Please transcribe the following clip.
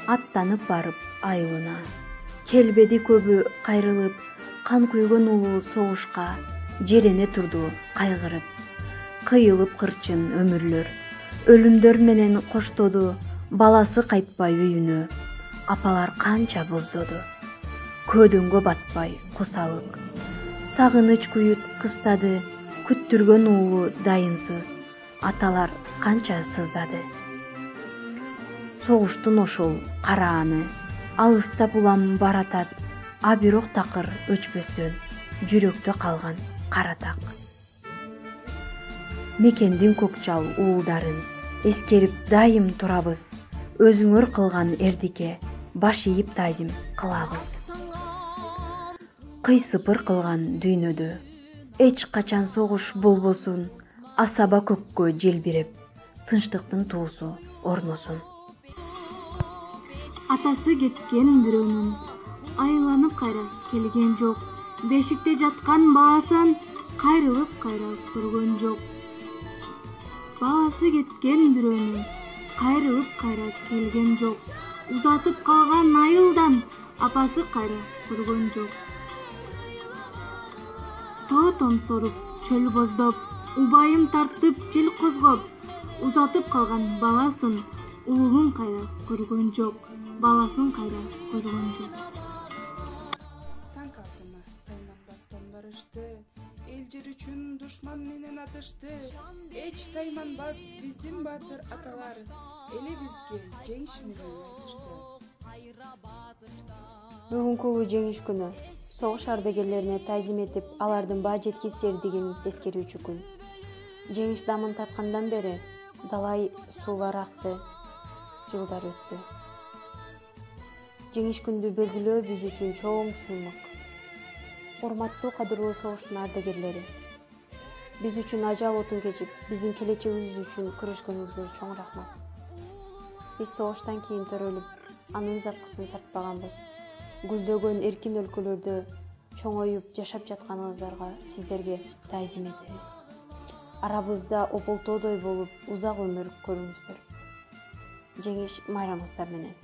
аттанып барып айылына. Келбеди көбү кайрылып, кан күйгөн улуу согушка жерене турду кайгырып. Кыйылып кырчын өмүрлөр, өлүмдөр менен коштоду, баласы кайтпай үйүнө. Апалар канча боздоду, көдөнгө батпай кусалык. Сагыныч күйүт кыстады, күттүргөн уулу дайынсыз. Аталар канча сыздады. Согуштун ошол карааны алыстап улам баратат, а бирок такыр өчпөстөн жүрөктө калган кара так. Мекендин көк жал уулдарын эскерип дайым турабыз. Өзүңөр кылган эрдикке баш ийип тазим кылабыз. Кыйсыпыр кылган дүйнөдө эч качан согуш болбосун. Асаба көккө желбиреп, тынчтыктын туусу орносун. Атасы кеткен бирөөнүн айланып кайра келген жок. Бешикте жаткан баласын кайрылып кайра көргөн жок. Баласы кеткен бирөөнүн кайрылып кайра келген жок. Узатып калган айылдан апасы кайра көргөн жок. Тоо томсоруп, чөл боздоп, убайым тартып жел козгоп, узатып калган баласын уулун кайра көргөн жок. Баласын кайра көргөн жок. Танк артына тайманбастан барышты, эл жер үчүн душман менен атышты. Эч тайманбас биздин баатыр аталар, эли бизге жеңиш менен айтышты. Бүгүнкү улуу жеңиш күнү. Согуш ардагерлерине таазим этип, алардын баа жеткизердигин эскерүүчү күн. Жеңиш дамын тарткандан бери далай суулар акты, жылдар өттү. Жеңиш күндү белгилөө биз үчүн чоң сыймык. Урматтуу, кадырлуу согуштун ардагерлери, биз үчүн ажал отун кечип, биздин келечегибиз үчүн күрөшкөнүңүзгө чоң рахмат. Биз согуштан кийин төрөлүп, анын запкысын тартпаганбыз. Гүлдөгөн эркин өлкөлөрдө чоңоюп жашап жатканыңыздарга сиздерге таазим этебиз. Арабызда ополтоодой болуп узак өмүр көрүңүздөр. Жеңиш майрамыңыздар менен.